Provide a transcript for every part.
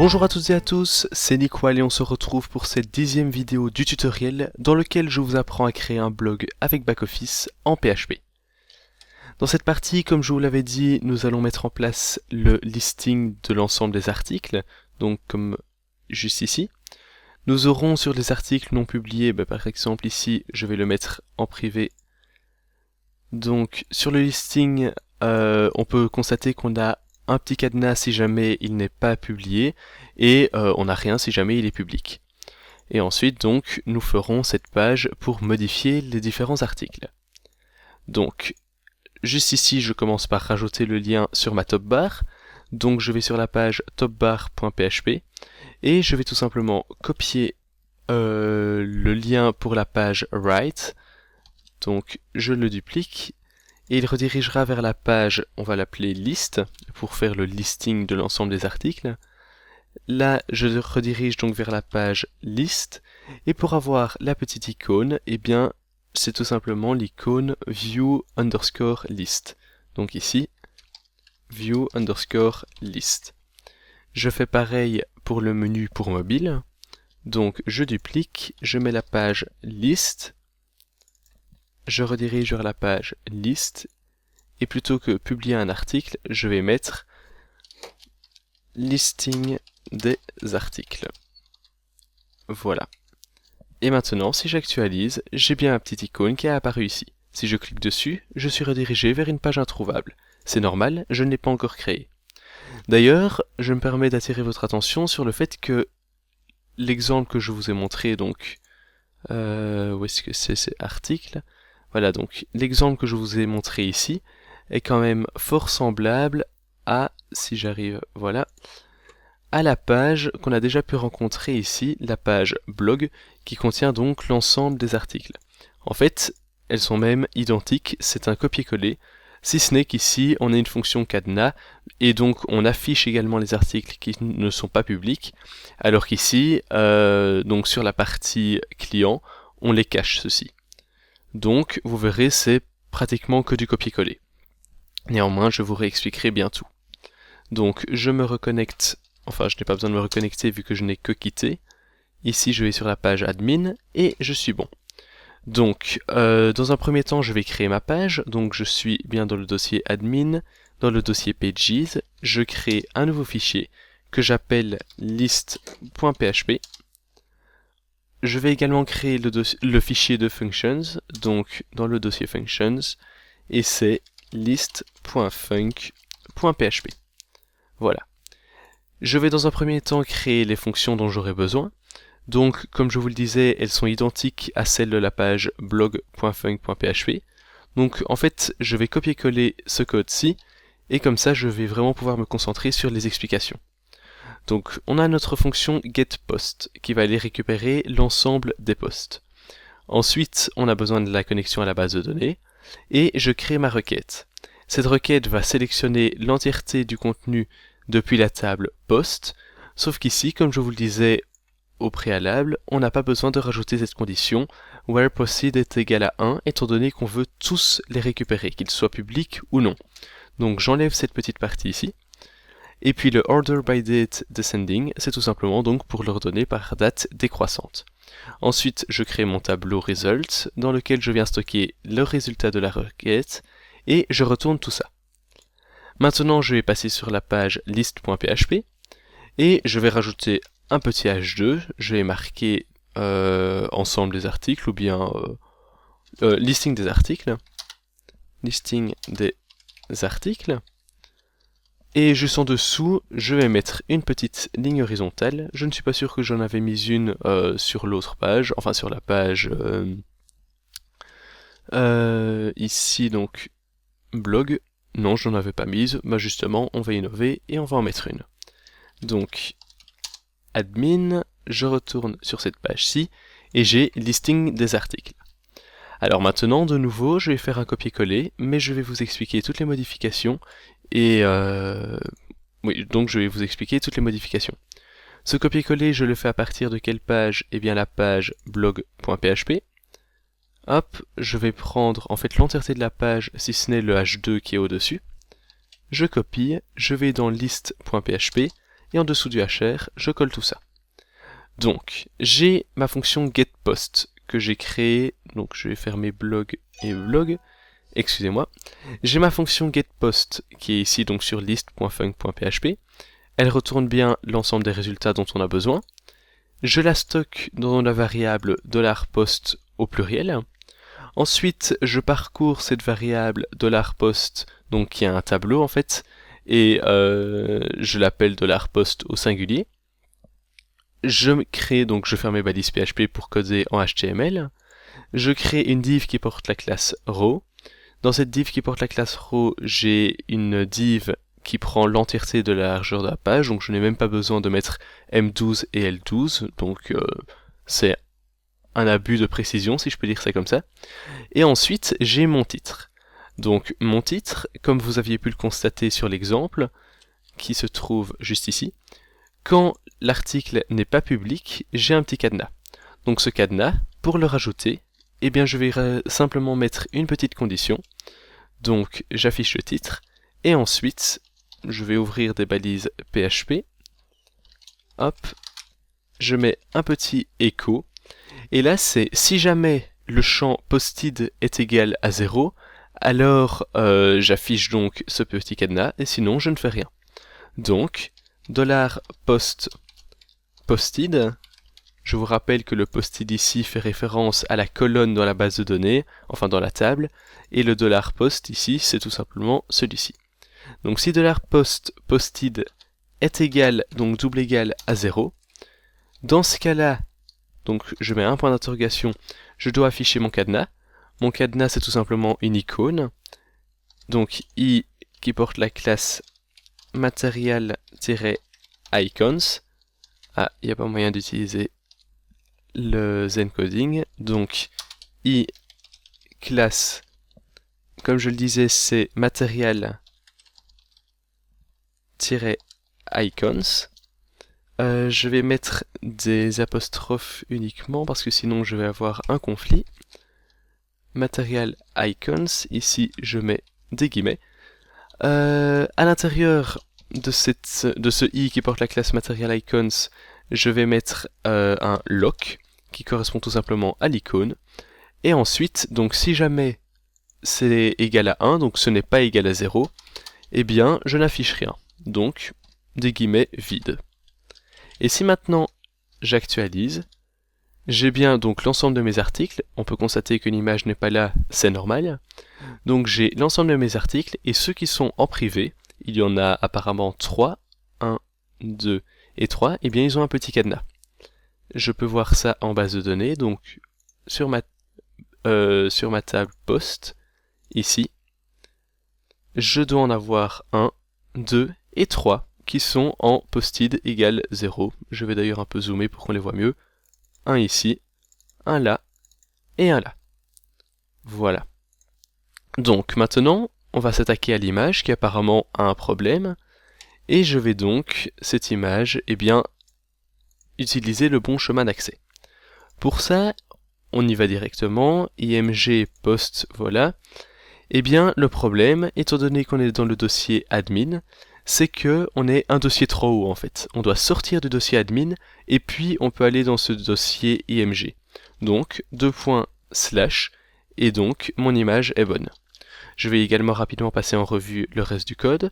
Bonjour à toutes et à tous, c'est Nickwell et on se retrouve pour cette 10e vidéo du tutoriel dans lequel je vous apprends à créer un blog avec Backoffice en PHP. Dans cette partie, comme je vous l'avais dit, nous allons mettre en place le listing de l'ensemble des articles, donc comme juste ici. Nous aurons sur les articles non publiés, par exemple ici, je vais le mettre en privé. Donc sur le listing, on peut constater qu'on a un petit cadenas si jamais il n'est pas publié, et on n'a rien si jamais il est public. Et ensuite, donc, nous ferons cette page pour modifier les différents articles. Donc, juste ici, je commence par rajouter le lien sur ma top bar. Donc, je vais sur la page topbar.php, et je vais tout simplement copier le lien pour la page write. Donc, je le duplique. Et il redirigera vers la page, on va l'appeler list, pour faire le listing de l'ensemble des articles. Là, je redirige donc vers la page list, et pour avoir la petite icône, eh bien, c'est tout simplement l'icône view_list. Donc ici, view_list. Je fais pareil pour le menu pour mobile. Donc je duplique, je mets la page list, je redirige vers la page list, et plutôt que publier un article, je vais mettre listing des articles. Voilà. Et maintenant, si j'actualise, j'ai bien ma petite icône qui est apparue ici. Si je clique dessus, je suis redirigé vers une page introuvable. C'est normal, je ne l'ai pas encore créée. D'ailleurs, je me permets d'attirer votre attention sur le fait que l'exemple que je vous ai montré, donc, où est-ce que c'est article? Voilà, donc l'exemple que je vous ai montré ici est quand même fort semblable à, si j'arrive, voilà, à la page qu'on a déjà pu rencontrer ici, la page blog, qui contient donc l'ensemble des articles. En fait, elles sont même identiques, c'est un copier-coller, si ce n'est qu'ici on a une fonction cadenas, et donc on affiche également les articles qui ne sont pas publics, alors qu'ici, donc sur la partie client, on les cache ceci. Donc, vous verrez, c'est pratiquement que du copier-coller. Néanmoins, je vous réexpliquerai bien tout. Donc, je me reconnecte, enfin, je n'ai pas besoin de me reconnecter vu que je n'ai que quitté. Ici, je vais sur la page admin et je suis bon. Donc, dans un premier temps, je vais créer ma page. Donc, je suis bien dans le dossier admin, dans le dossier pages. Je crée un nouveau fichier que j'appelle list.php. Je vais également créer le fichier de functions, donc dans le dossier functions, et c'est list.func.php. Voilà. Je vais dans un premier temps créer les fonctions dont j'aurai besoin. Donc, comme je vous le disais, elles sont identiques à celles de la page blog.func.php. Donc, en fait, je vais copier-coller ce code-ci, et comme ça, je vais vraiment pouvoir me concentrer sur les explications. Donc on a notre fonction getPost qui va aller récupérer l'ensemble des posts. Ensuite, on a besoin de la connexion à la base de données et je crée ma requête. Cette requête va sélectionner l'entièreté du contenu depuis la table post, sauf qu'ici, comme je vous le disais au préalable, on n'a pas besoin de rajouter cette condition where proceed est égal à 1 étant donné qu'on veut tous les récupérer, qu'ils soient publics ou non. Donc j'enlève cette petite partie ici. Et puis le order by date descending, c'est tout simplement donc pour l'ordonner par date décroissante. Ensuite, je crée mon tableau results dans lequel je viens stocker le résultat de la requête et je retourne tout ça. Maintenant, je vais passer sur la page list.php et je vais rajouter un petit h2. Je vais marquer ensemble des articles ou bien listing des articles. Listing des articles. Et juste en dessous, je vais mettre une petite ligne horizontale. Je ne suis pas sûr que j'en avais mis une sur l'autre page, enfin sur la page ici donc blog. Non, je n'en avais pas mise. Bah justement, on va innover et on va en mettre une. Donc admin, je retourne sur cette page-ci et j'ai listing des articles. Alors maintenant, de nouveau, je vais faire un copier-coller, mais je vais vous expliquer toutes les modifications. Et oui, donc je vais vous expliquer toutes les modifications. Ce copier-coller, je le fais à partir de quelle page? Eh bien la page blog.php. Hop, je vais prendre en fait l'entièreté de la page, si ce n'est le h2 qui est au-dessus. Je copie, je vais dans list.php, et en dessous du HR, je colle tout ça. Donc, j'ai ma fonction getPost que j'ai créée, donc je vais fermer blog et blog, excusez-moi. J'ai ma fonction getPost qui est ici donc sur list.func.php. Elle retourne bien l'ensemble des résultats dont on a besoin. Je la stocke dans la variable $post au pluriel. Ensuite, je parcours cette variable $post, donc qui est un tableau en fait, et je l'appelle $post au singulier. Je ferme mes balises PHP pour coder en HTML. Je crée une div qui porte la classe row. Dans cette div qui porte la classe row, j'ai une div qui prend l'entièreté de la largeur de la page, donc je n'ai même pas besoin de mettre M12 et L12, donc c'est un abus de précision si je peux dire ça comme ça. Et ensuite, j'ai mon titre. Donc mon titre, comme vous aviez pu le constater sur l'exemple, qui se trouve juste ici, quand l'article n'est pas public, j'ai un petit cadenas. Donc ce cadenas, pour le rajouter, eh bien je vais simplement mettre une petite condition. Donc j'affiche le titre, et ensuite je vais ouvrir des balises PHP. Hop, je mets un petit écho, et là c'est si jamais le champ posted est égal à 0, alors j'affiche donc ce petit cadenas, et sinon je ne fais rien. Donc, $post posted, je vous rappelle que le posted ici fait référence à la colonne dans la base de données, enfin dans la table, et le $post ici c'est tout simplement celui-ci. Donc si $post posted est égal, donc double égal à 0, dans ce cas-là, donc je mets un point d'interrogation, je dois afficher mon cadenas. Mon cadenas c'est tout simplement une icône, donc i qui porte la classe material-icons. Ah, il n'y a pas moyen d'utiliser le zencoding, donc i classe, comme je le disais, c'est material-icons. Je vais mettre des apostrophes uniquement parce que sinon je vais avoir un conflit. Material icons, ici je mets des guillemets. À l'intérieur de ce i qui porte la classe material icons, je vais mettre un lock qui correspond tout simplement à l'icône. Et ensuite, donc si jamais c'est égal à 1, donc ce n'est pas égal à 0, eh bien je n'affiche rien. Donc des guillemets vides. Et si maintenant j'actualise, j'ai bien donc l'ensemble de mes articles. On peut constater que l'image n'est pas là, c'est normal. Donc j'ai l'ensemble de mes articles et ceux qui sont en privé, il y en a apparemment 3, 1, 2 et 3, et bien ils ont un petit cadenas. Je peux voir ça en base de données, donc sur ma table post, ici, je dois en avoir 1, 2 et 3 qui sont en posted égale 0. Je vais d'ailleurs un peu zoomer pour qu'on les voit mieux. Un ici, un là et un là. Voilà. Donc maintenant, on va s'attaquer à l'image qui apparemment a un problème. Et je vais donc, cette image, eh bien, utiliser le bon chemin d'accès. Pour ça, on y va directement, img post, voilà. Eh bien, le problème, étant donné qu'on est dans le dossier admin, c'est que on est un dossier trop haut en fait. On doit sortir du dossier admin, et puis on peut aller dans ce dossier img. Donc, // et donc mon image est bonne. Je vais également rapidement passer en revue le reste du code.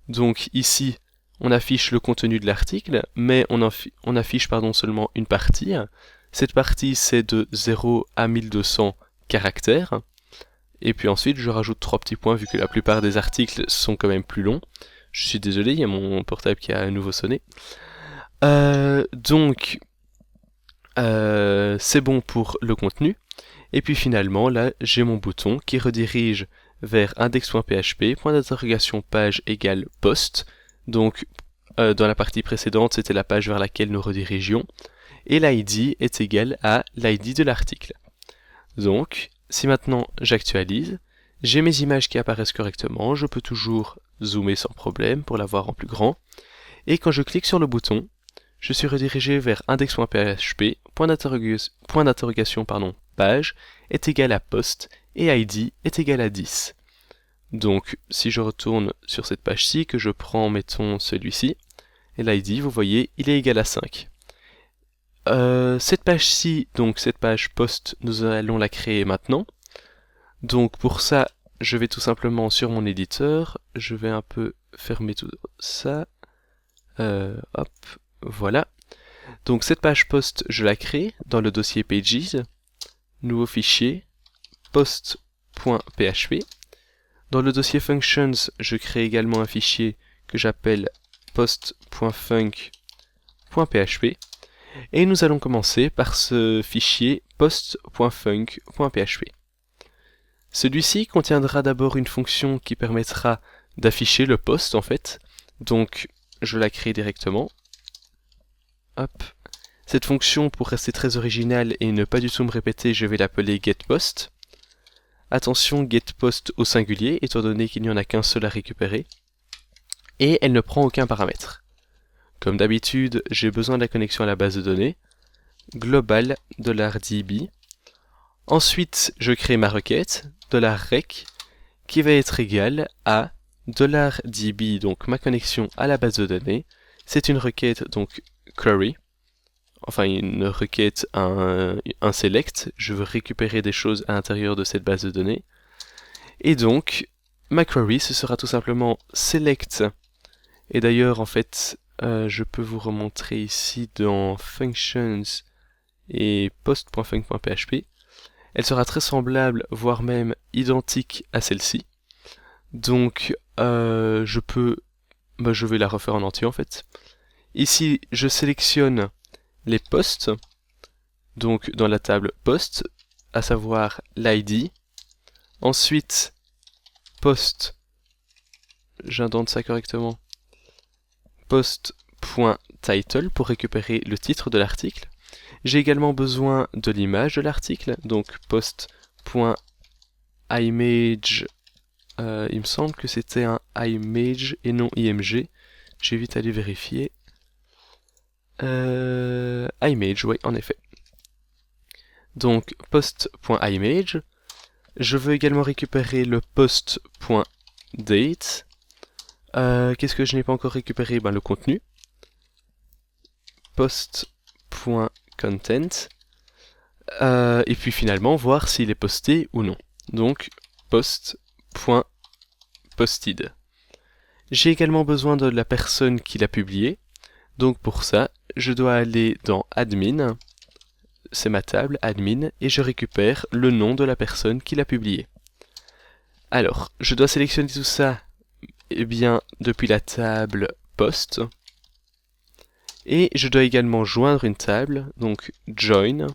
Donc ici, on affiche le contenu de l'article, mais on affiche seulement une partie. Cette partie, c'est de 0 à 1200 caractères. Et puis ensuite, je rajoute 3 petits points, vu que la plupart des articles sont quand même plus longs. Je suis désolé, il y a mon portable qui a à nouveau sonné. C'est bon pour le contenu. Et puis finalement, là, j'ai mon bouton qui redirige vers index.php, point d'interrogation page égale post. Donc, dans la partie précédente, c'était la page vers laquelle nous redirigeons. Et l'id est égal à l'id de l'article. Donc, si maintenant j'actualise, j'ai mes images qui apparaissent correctement, je peux toujours zoomer sans problème pour la voir en plus grand. Et quand je clique sur le bouton, je suis redirigé vers index.php, point d'interrogation, page est égal à post et id est égal à 10. Donc si je retourne sur cette page-ci, que je prends, mettons celui-ci, et l'ID, vous voyez, il est égal à 5. Cette page-ci, donc cette page post, nous allons la créer maintenant. Donc pour ça, je vais tout simplement sur mon éditeur, je vais un peu fermer tout ça. Hop, voilà. Donc cette page post, je la crée dans le dossier pages, nouveau fichier, post.php. Dans le dossier functions, je crée également un fichier que j'appelle post.func.php. Et nous allons commencer par ce fichier post.func.php. Celui-ci contiendra d'abord une fonction qui permettra d'afficher le post en fait. Donc je la crée directement. Hop. Cette fonction, pour rester très originale et ne pas du tout me répéter, je vais l'appeler getPost. Attention, getPost au singulier, étant donné qu'il n'y en a qu'un seul à récupérer. Et elle ne prend aucun paramètre. Comme d'habitude, j'ai besoin de la connexion à la base de données. Global $db. Ensuite, je crée ma requête, $rec, qui va être égale à $db, donc ma connexion à la base de données. C'est une requête, donc query. Enfin, une requête, un select. Je veux récupérer des choses à l'intérieur de cette base de données. Et donc, ma query, ce sera tout simplement select. Et d'ailleurs, en fait, je peux vous remontrer ici dans functions et post.func.php. Elle sera très semblable, voire même identique à celle-ci. Donc, je vais la refaire en entier en fait. Ici, je sélectionne les postes, donc dans la table post, à savoir l'ID. Ensuite, post, j'indente ça correctement, post.title pour récupérer le titre de l'article. J'ai également besoin de l'image de l'article, donc post.image, il me semble que c'était un image et non img, j'ai vite allé vérifier. Image, oui, en effet. Donc post.image, je veux également récupérer le post.date. Qu'est-ce que je n'ai pas encore récupéré? Le contenu. Post.content. Et puis finalement voir s'il est posté ou non. Donc post.posted. J'ai également besoin de la personne qui l'a publié. Donc pour ça, je dois aller dans admin, c'est ma table, admin, et je récupère le nom de la personne qui l'a publié. Alors, je dois sélectionner tout ça depuis la table post, et je dois également joindre une table, donc join,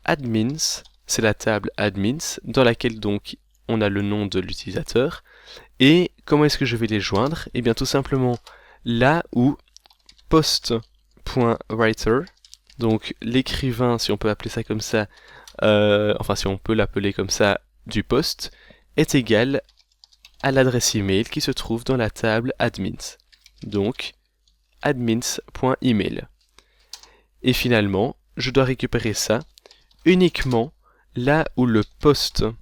admins, c'est la table admins, dans laquelle donc on a le nom de l'utilisateur, et comment est-ce que je vais les joindre? Tout simplement là où post.writer, donc l'écrivain, si on peut appeler ça comme ça, si on peut l'appeler comme ça, du post, est égal à l'adresse email qui se trouve dans la table admins. Donc, admins.email. Et finalement, je dois récupérer ça uniquement là où le post.id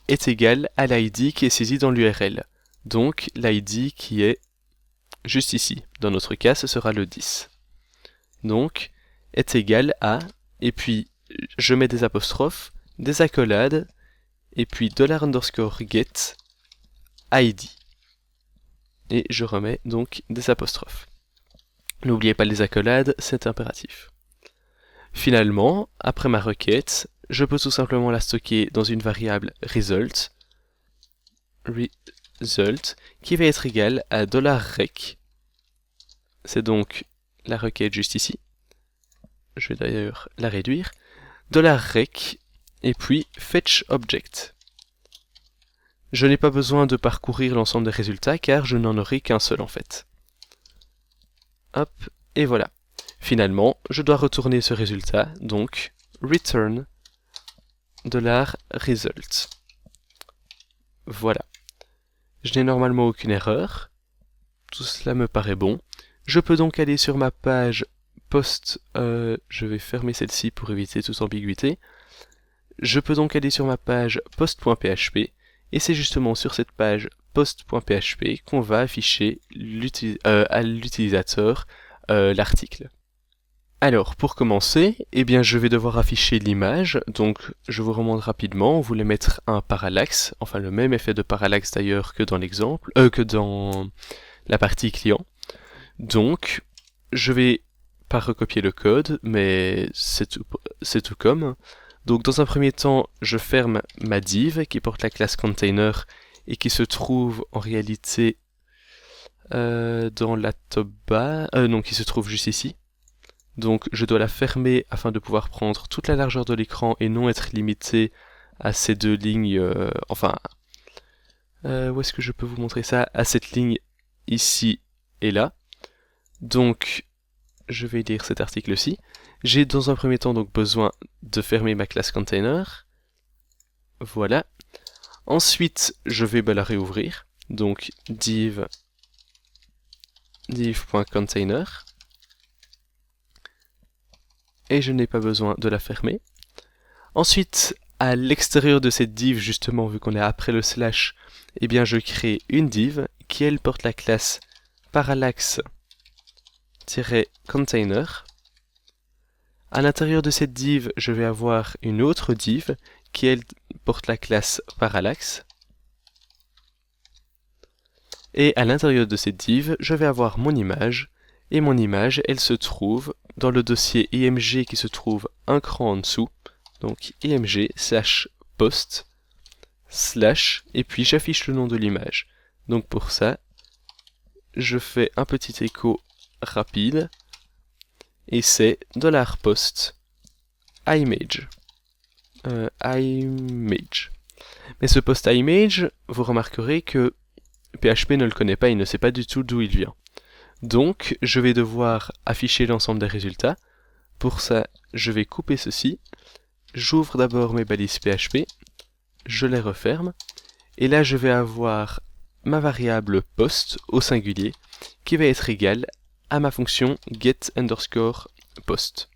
est égal à l'id qui est saisi dans l'URL. Donc, l'id qui est juste ici. Dans notre cas, ce sera le 10. Donc, est égal à, et puis je mets des apostrophes, des accolades, et puis $_get id. Et je remets donc des apostrophes. N'oubliez pas les accolades, c'est impératif. Finalement, après ma requête, je peux tout simplement la stocker dans une variable result, qui va être égale à $rec. C'est donc la requête juste ici. Je vais d'ailleurs la réduire. $rec et puis fetch object. Je n'ai pas besoin de parcourir l'ensemble des résultats car je n'en aurai qu'un seul en fait. Hop, et voilà. Finalement, je dois retourner ce résultat, donc return $result. Voilà. Je n'ai normalement aucune erreur. Tout cela me paraît bon. Je peux donc aller sur ma page post, je vais fermer celle-ci pour éviter toute ambiguïté. Je peux donc aller sur ma page post.php et c'est justement sur cette page post.php qu'on va afficher à l'utilisateur l'article. Alors, pour commencer, eh bien, je vais devoir afficher l'image, donc je vous remonte rapidement, on voulait mettre un parallaxe, enfin le même effet de parallaxe d'ailleurs que dans l'exemple, que dans la partie client. Donc, je vais pas recopier le code, mais c'est tout comme. Donc, dans un premier temps, je ferme ma div qui porte la classe container et qui se trouve en réalité dans la top bar, non, qui se trouve juste ici. Donc je dois la fermer afin de pouvoir prendre toute la largeur de l'écran et non être limité à ces deux lignes, où est-ce que je peux vous montrer ça? À cette ligne ici et là. Donc je vais lire cet article-ci. J'ai dans un premier temps donc besoin de fermer ma classe container. Voilà. Ensuite je vais la réouvrir. Donc div.container. Et je n'ai pas besoin de la fermer. Ensuite, à l'extérieur de cette div, justement, vu qu'on est après le slash, eh bien je crée une div qui, elle, porte la classe parallaxe-container. À l'intérieur de cette div, je vais avoir une autre div qui, elle, porte la classe parallaxe. Et à l'intérieur de cette div, je vais avoir mon image. Et mon image, elle se trouve dans le dossier img qui se trouve un cran en dessous. Donc img/post/ et puis j'affiche le nom de l'image. Donc pour ça, je fais un petit écho rapide et c'est $post image. Image. Mais ce post image, vous remarquerez que PHP ne le connaît pas, il ne sait pas du tout d'où il vient. Donc, je vais devoir afficher l'ensemble des résultats. Pour ça, je vais couper ceci. J'ouvre d'abord mes balises PHP. Je les referme. Et là, je vais avoir ma variable post au singulier qui va être égale à ma fonction get_post.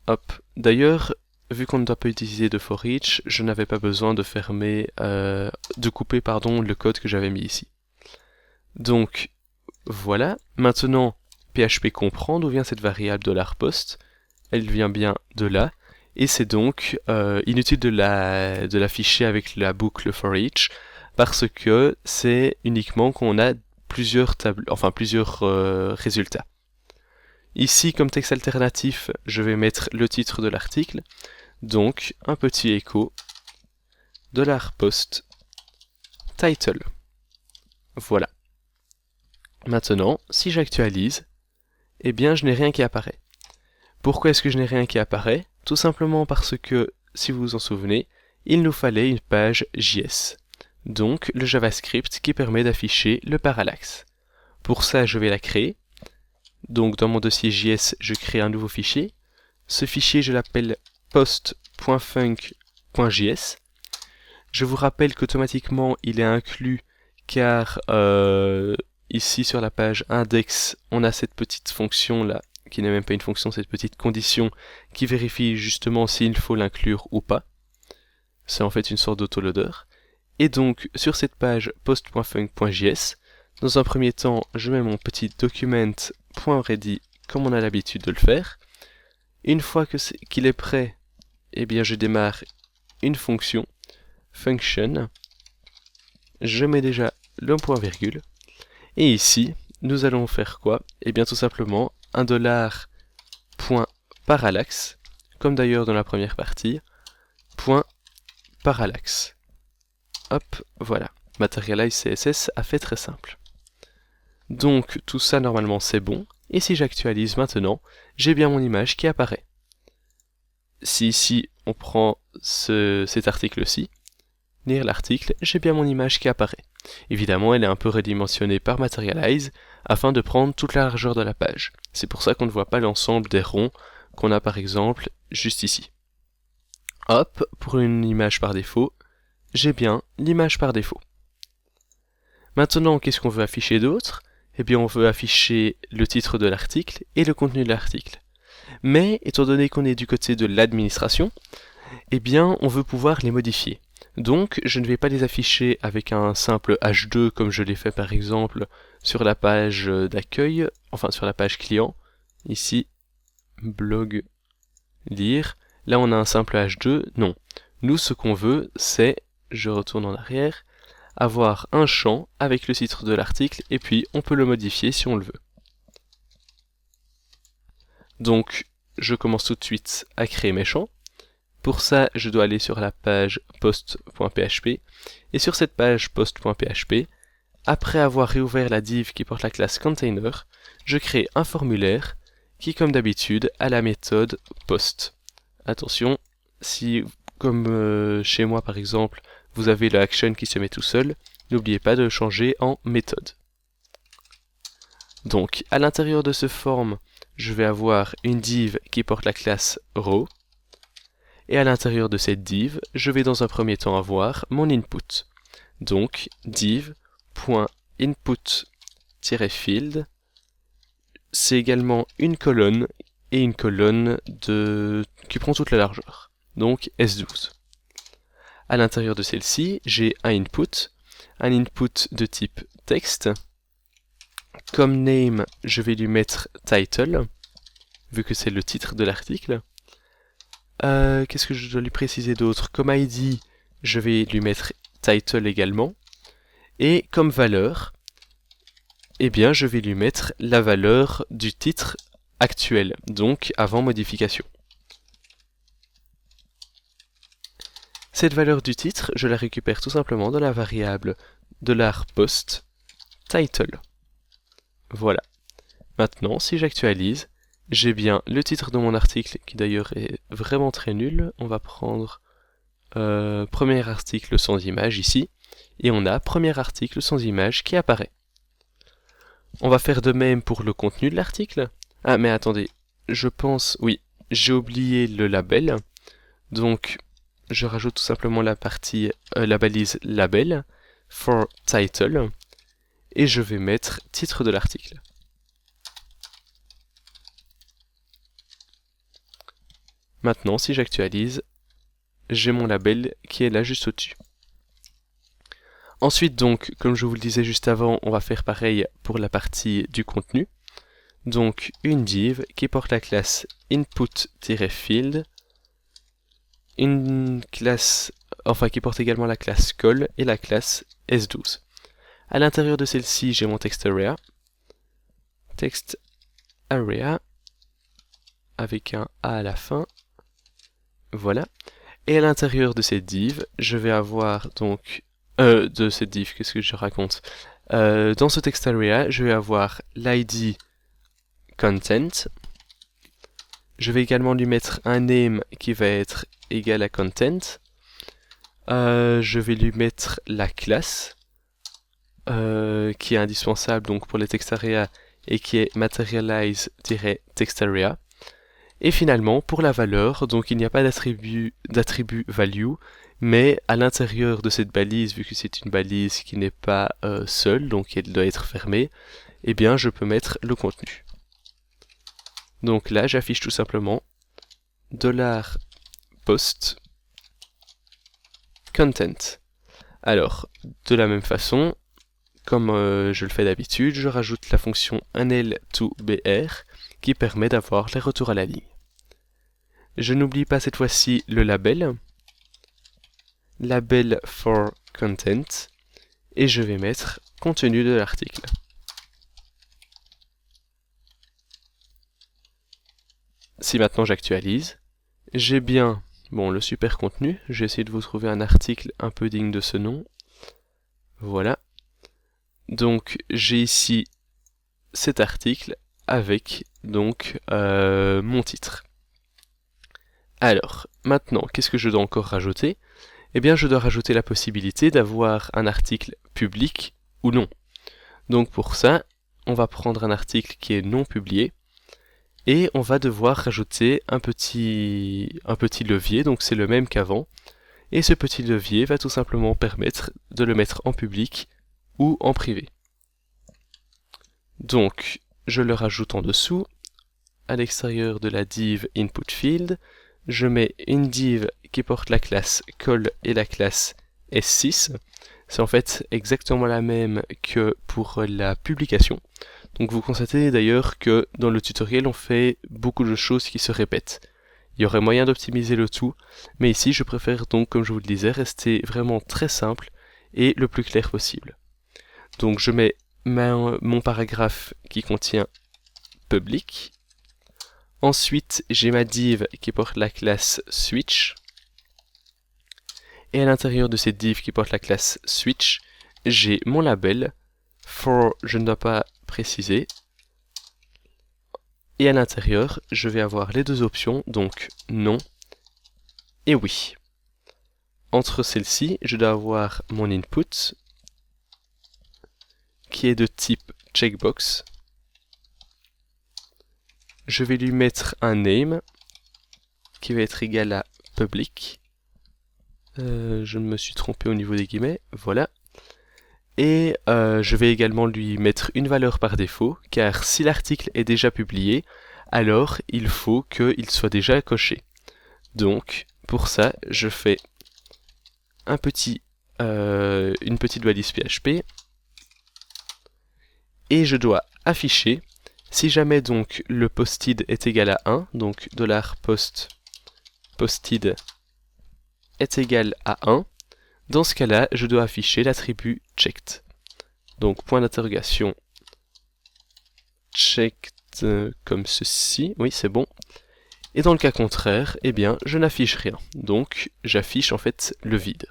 Hop. D'ailleurs, vu qu'on ne doit pas utiliser de for each, je n'avais pas besoin de couper le code que j'avais mis ici. Donc, voilà. Maintenant, PHP comprend d'où vient cette variable $post. Elle vient bien de là. Et c'est donc inutile de l'afficher avec la boucle for each, parce que c'est uniquement qu'on a plusieurs résultats. Ici, comme texte alternatif, je vais mettre le titre de l'article. Donc, un petit écho $post title. Voilà. Maintenant, si j'actualise, eh bien je n'ai rien qui apparaît. Pourquoi est-ce que je n'ai rien qui apparaît? Tout simplement parce que, si vous vous en souvenez, il nous fallait une page JS. Donc le JavaScript qui permet d'afficher le parallaxe. Pour ça, je vais la créer. Donc dans mon dossier JS, je crée un nouveau fichier. Ce fichier, je l'appelle post.func.js. Je vous rappelle qu'automatiquement, il est inclus car ici sur la page index, on a cette petite fonction là, qui n'est même pas une fonction, cette petite condition qui vérifie justement s'il faut l'inclure ou pas. C'est en fait une sorte d'autoloader. Et donc sur cette page post.func.js, dans un premier temps, je mets mon petit document.ready comme on a l'habitude de le faire. Une fois qu'il est prêt, eh bien je démarre une fonction, function. Je mets déjà le point virgule. Et ici, nous allons faire quoi? Eh bien tout simplement un $parallaxe, comme d'ailleurs dans la première partie, .parallaxe. Hop, voilà. Materialize CSS a fait très simple. Donc tout ça normalement c'est bon, et si j'actualise maintenant, j'ai bien mon image qui apparaît. Si ici on prend cet article-ci, lire l'article, j'ai bien mon image qui apparaît. Évidemment, elle est un peu redimensionnée par Materialize afin de prendre toute la largeur de la page. C'est pour ça qu'on ne voit pas l'ensemble des ronds qu'on a par exemple juste ici. Hop, pour une image par défaut, j'ai bien l'image par défaut. Maintenant, qu'est-ce qu'on veut afficher d'autre? Eh bien, on veut afficher le titre de l'article et le contenu de l'article. Mais, étant donné qu'on est du côté de l'administration, eh bien, on veut pouvoir les modifier. Donc je ne vais pas les afficher avec un simple H2 comme je l'ai fait par exemple sur la page d'accueil, enfin sur la page client, ici, blog, lire, là on a un simple H2, non. Nous ce qu'on veut c'est, je retourne en arrière, avoir un champ avec le titre de l'article et puis on peut le modifier si on le veut. Donc je commence tout de suite à créer mes champs. Pour ça, je dois aller sur la page post.php et sur cette page post.php, après avoir réouvert la div qui porte la classe container, je crée un formulaire qui, comme d'habitude, a la méthode post. Attention, si, comme chez moi par exemple, vous avez le action qui se met tout seul, n'oubliez pas de le changer en méthode. Donc, à l'intérieur de ce form, je vais avoir une div qui porte la classe row. Et à l'intérieur de cette div, je vais dans un premier temps avoir mon input. Donc, div.input-field, c'est également une colonne et une colonne qui prend toute la largeur. Donc, S12. À l'intérieur de celle-ci, j'ai un input de type texte. Comme name, je vais lui mettre title, vu que c'est le titre de l'article. Qu'est-ce que je dois lui préciser d'autre? Comme ID, je vais lui mettre title également. Et comme valeur, eh bien, je vais lui mettre la valeur du titre actuel, donc avant modification. Cette valeur du titre, je la récupère tout simplement dans la variable $post title. Voilà. Maintenant, si j'actualise, j'ai bien le titre de mon article, qui d'ailleurs est vraiment très nul. On va prendre premier article sans image ici, et on a premier article sans image qui apparaît. On va faire de même pour le contenu de l'article. Ah mais attendez, je pense, oui, j'ai oublié le label, donc je rajoute tout simplement la balise label for title, et je vais mettre titre de l'article. Maintenant, si j'actualise, j'ai mon label qui est là juste au-dessus. Ensuite donc, comme je vous le disais juste avant, on va faire pareil pour la partie du contenu. Donc une div qui porte la classe input-field, une classe, enfin qui porte également la classe call et la classe S12. À l'intérieur de celle-ci, j'ai mon text area avec un A à la fin. Voilà. Et à l'intérieur de cette div, je vais avoir donc de cette div, qu'est-ce que je raconte? Dans ce text area, je vais avoir l'id content. Je vais également lui mettre un name qui va être égal à content. Je vais lui mettre la classe qui est indispensable donc pour les text area et qui est materialize-textarea. Et finalement, pour la valeur, donc il n'y a pas d'attribut value, mais à l'intérieur de cette balise, vu que c'est une balise qui n'est pas seule, donc elle doit être fermée, eh bien je peux mettre le contenu. Donc là, j'affiche tout simplement $post content. Alors, de la même façon, comme je le fais d'habitude, je rajoute la fonction unl2br qui permet d'avoir les retours à la ligne. Je n'oublie pas cette fois-ci le label for content, et je vais mettre contenu de l'article. Si maintenant j'actualise, j'ai bien le super contenu. J'ai essayé de vous trouver un article un peu digne de ce nom. Voilà. Donc j'ai ici cet article avec donc mon titre. Alors, maintenant, qu'est-ce que je dois encore rajouter? Eh bien, je dois rajouter la possibilité d'avoir un article public ou non. Donc pour ça, on va prendre un article qui est non publié et on va devoir rajouter un petit levier, donc c'est le même qu'avant. Et ce petit levier va tout simplement permettre de le mettre en public ou en privé. Donc, je le rajoute en dessous, à l'extérieur de la div input field, je mets une div qui porte la classe call et la classe S6. C'est en fait exactement la même que pour la publication. Donc vous constatez d'ailleurs que dans le tutoriel on fait beaucoup de choses qui se répètent. Il y aurait moyen d'optimiser le tout, mais ici je préfère donc, comme je vous le disais, rester vraiment très simple et le plus clair possible. Donc je mets mon paragraphe qui contient public. Ensuite j'ai ma div qui porte la classe switch. Et à l'intérieur de cette div qui porte la classe switch, j'ai mon label, for je ne dois pas préciser. Et à l'intérieur, je vais avoir les deux options, donc non et oui. Entre celles-ci, je dois avoir mon input, qui est de type checkbox. Je vais lui mettre un name, qui va être égal à public. Je me suis trompé au niveau des guillemets, voilà. Et je vais également lui mettre une valeur par défaut, car si l'article est déjà publié, alors il faut qu'il soit déjà coché. Donc, pour ça, je fais une petite valise PHP, et je dois afficher, si jamais donc le posted est égal à 1, donc $post posted est égal à 1, dans ce cas-là, je dois afficher l'attribut checked. Donc, point d'interrogation, checked comme ceci, oui c'est bon. Et dans le cas contraire, eh bien, je n'affiche rien. Donc, j'affiche en fait le vide.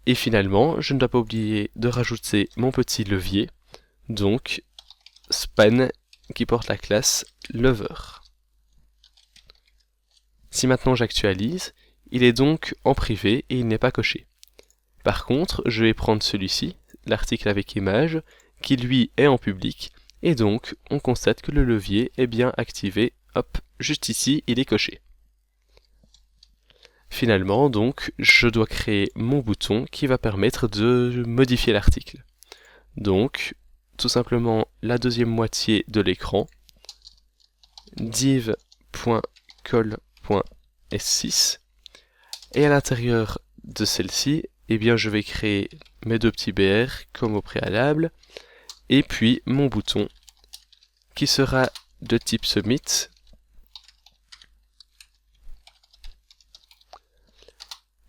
Et finalement, je ne dois pas oublier de rajouter mon petit levier, donc span qui porte la classe lover. Si maintenant j'actualise, il est donc en privé et il n'est pas coché. Par contre, je vais prendre celui-ci, l'article avec image, qui lui est en public, et donc on constate que le levier est bien activé, hop, juste ici, il est coché. Finalement, donc, je dois créer mon bouton qui va permettre de modifier l'article. Donc, tout simplement la deuxième moitié de l'écran, div.col.s6, et à l'intérieur de celle-ci, eh bien, je vais créer mes deux petits BR comme au préalable, et puis mon bouton qui sera de type submit.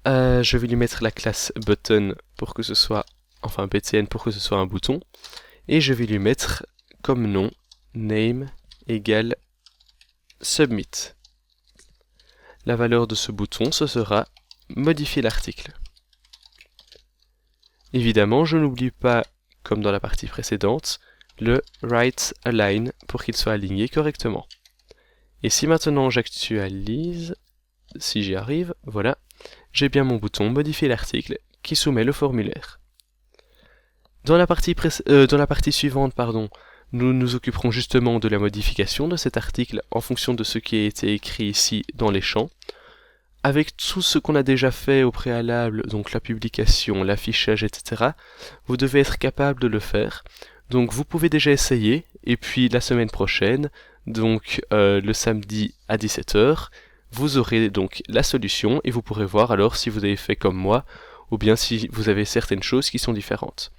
Je vais lui mettre la classe button pour que ce soit, enfin btn pour que ce soit un bouton, et je vais lui mettre comme nom name égale submit. La valeur de ce bouton, ce sera modifier l'article. Évidemment, je n'oublie pas, comme dans la partie précédente, le right align pour qu'il soit aligné correctement. Et si maintenant j'actualise, si j'y arrive, voilà, j'ai bien mon bouton modifier l'article qui soumet le formulaire. Dans la partie suivante, nous nous occuperons justement de la modification de cet article en fonction de ce qui a été écrit ici dans les champs. Avec tout ce qu'on a déjà fait au préalable, donc la publication, l'affichage, etc., vous devez être capable de le faire. Donc vous pouvez déjà essayer, et puis la semaine prochaine, donc le samedi à 17 h, vous aurez donc la solution et vous pourrez voir alors si vous avez fait comme moi, ou bien si vous avez certaines choses qui sont différentes.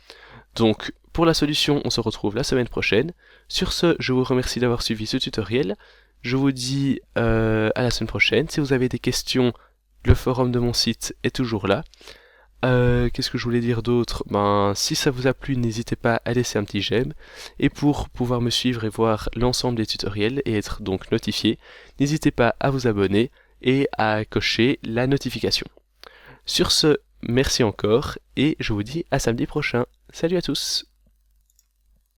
Donc pour la solution, on se retrouve la semaine prochaine. Sur ce, je vous remercie d'avoir suivi ce tutoriel. Je vous dis à la semaine prochaine. Si vous avez des questions, le forum de mon site est toujours là. Qu'est-ce que je voulais dire d'autre? Si ça vous a plu, n'hésitez pas à laisser un petit j'aime. Et pour pouvoir me suivre et voir l'ensemble des tutoriels et être donc notifié, n'hésitez pas à vous abonner et à cocher la notification. Sur ce, merci encore et je vous dis à samedi prochain. Salut à tous!